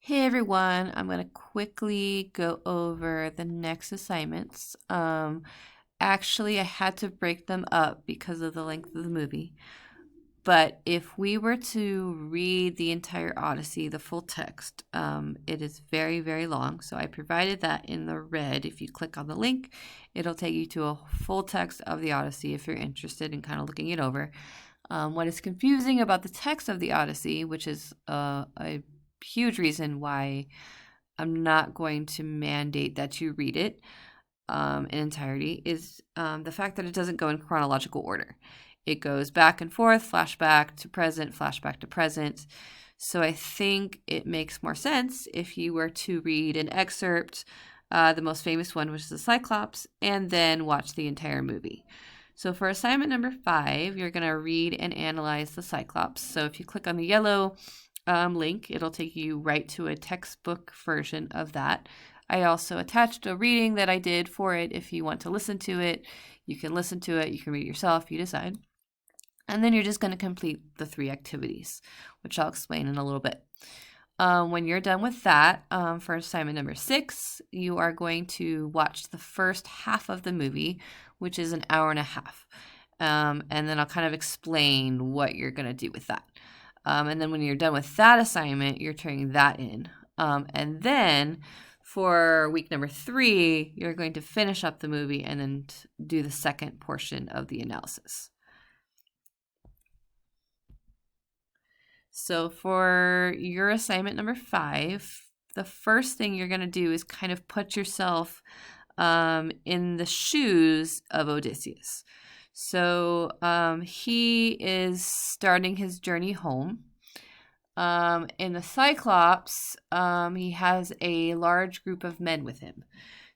Hey everyone, I'm going to quickly go over the next assignments. Actually, I had to break them up because of the length of the movie. But if we were to read the entire Odyssey, the full text, it is very, very long. So I provided that in the red. If you click on the link, it'll take you to a full text of the Odyssey if you're interested in kind of looking it over. What is confusing about the text of the Odyssey, which is a huge reason why I'm not going to mandate that you read it in entirety, is the fact that it doesn't go in chronological order. It goes back and forth, flashback to present, flashback to present. So I think it makes more sense if you were to read an excerpt, the most famous one, which is the Cyclops, and then watch the entire movie. So for assignment number 5, you're going to read and analyze the Cyclops. So if you click on the yellow link, it'll take you right to a textbook version of that. I also attached a reading that I did for it. If you want to listen to it, you can listen to it. You can read it yourself, you decide. And then you're just going to complete the 3 activities, which I'll explain in a little bit. When you're done with that, for assignment number 6, you are going to watch the first half of the movie, which is an hour and a half. And then I'll kind of explain what you're going to do with that. And then when you're done with that assignment, you're turning that in. And then for week number 3, you're going to finish up the movie and then do the second portion of the analysis. So for your assignment number 5, the first thing you're going to do is kind of put yourself in the shoes of Odysseus. So he is starting his journey home. In the Cyclops, he has a large group of men with him.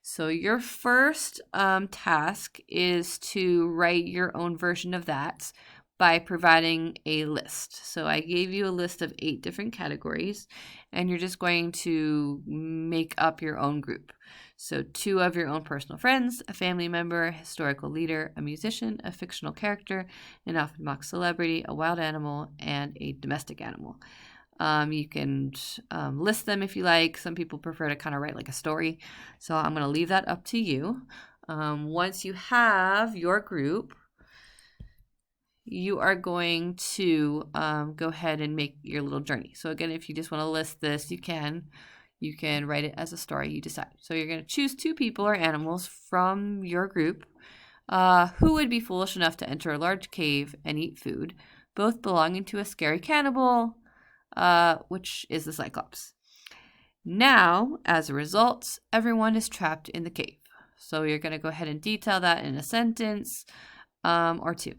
So your first task is to write your own version of that by providing a list. So I gave you a list of 8 different categories, and you're just going to make up your own group. So 2 of your own personal friends, a family member, a historical leader, a musician, a fictional character, an often mocked celebrity, a wild animal, and a domestic animal. You can list them if you like. Some people prefer to kind of write like a story. So I'm going to leave that up to you. Once you have your group, you are going to go ahead and make your little journey. So again, if you just want to list this, you can write it as a story, you decide. So you're going to choose 2 people or animals from your group who would be foolish enough to enter a large cave and eat food, both belonging to a scary cannibal, which is the Cyclops. Now, as a result, everyone is trapped in the cave. So you're going to go ahead and detail that in a sentence or 2.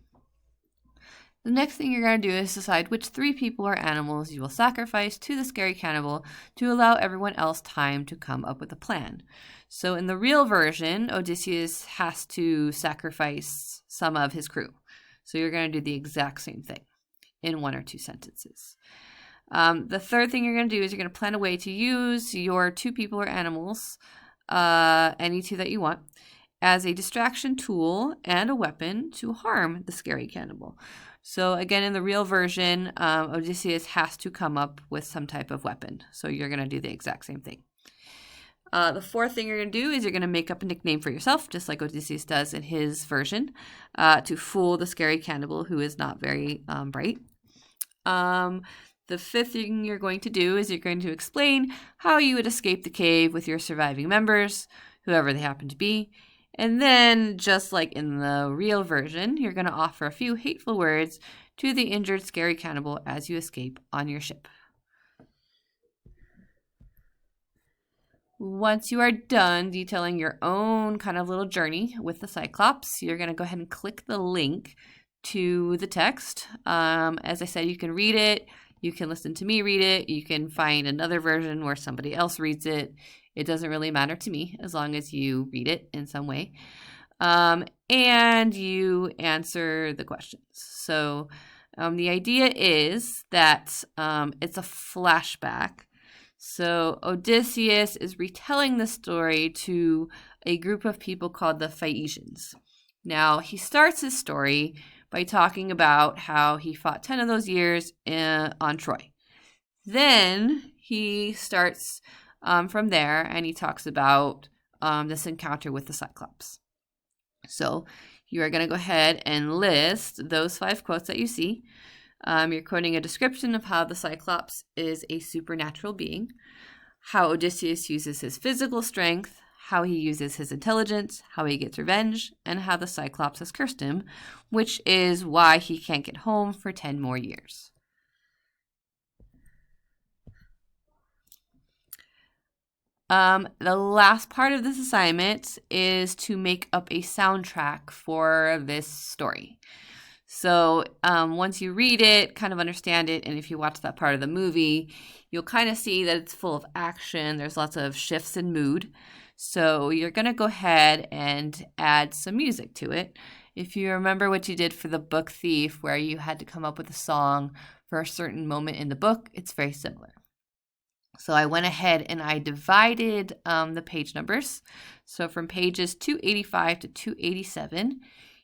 The next thing you're going to do is decide which 3 people or animals you will sacrifice to the scary cannibal to allow everyone else time to come up with a plan. So in the real version, Odysseus has to sacrifice some of his crew. So you're going to do the exact same thing in 1 or 2 sentences. The third thing you're going to do is you're going to plan a way to use your 2 people or animals, any 2 that you want, as a distraction tool and a weapon to harm the scary cannibal. So again, in the real version, Odysseus has to come up with some type of weapon. So you're going to do the exact same thing. The fourth thing you're going to do is you're going to make up a nickname for yourself, just like Odysseus does in his version, to fool the scary cannibal who is not very bright. The fifth thing you're going to do is you're going to explain how you would escape the cave with your surviving members, whoever they happen to be. And then, just like in the real version, you're going to offer a few hateful words to the injured scary cannibal as you escape on your ship. Once you are done detailing your own kind of little journey with the Cyclops, you're going to go ahead and click the link to the text. As I said, you can read it. You can listen to me read it. You can find another version where somebody else reads it. It doesn't really matter to me as long as you read it in some way. And you answer the questions. So the idea is that it's a flashback. So Odysseus is retelling the story to a group of people called the Phaeacians. Now, he starts his story by talking about how he fought 10 of those years on Troy. Then he starts from there, and he talks about this encounter with the Cyclops. So you are going to go ahead and list those 5 quotes that you see. You're quoting a description of how the Cyclops is a supernatural being, how Odysseus uses his physical strength, how he uses his intelligence, how he gets revenge, and how the Cyclops has cursed him, which is why he can't get home for 10 more years. The last part of this assignment is to make up a soundtrack for this story. So once you read it, kind of understand it, and if you watch that part of the movie, you'll kind of see that it's full of action. There's lots of shifts in mood. So you're going to go ahead and add some music to it. If you remember what you did for the book Thief, where you had to come up with a song for a certain moment in the book, it's very similar. So I went ahead and I divided the page numbers. So from pages 285 to 287,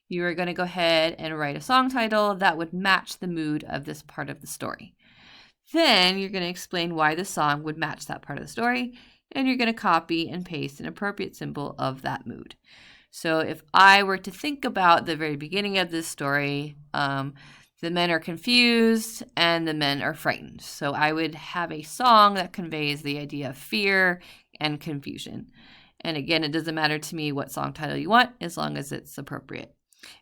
you are going to go ahead and write a song title that would match the mood of this part of the story. Then you're going to explain why the song would match that part of the story, and you're going to copy and paste an appropriate symbol of that mood. So if I were to think about the very beginning of this story, the men are confused and the men are frightened. So I would have a song that conveys the idea of fear and confusion. And again, it doesn't matter to me what song title you want as long as it's appropriate.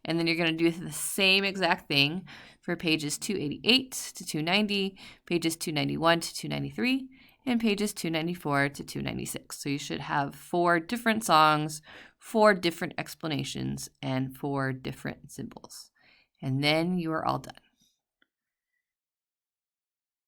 And then you're going to do the same exact thing for pages 288 to 290, pages 291 to 293, and pages 294 to 296. So you should have 4 different songs, 4 different explanations, and 4 different symbols. And then you are all done.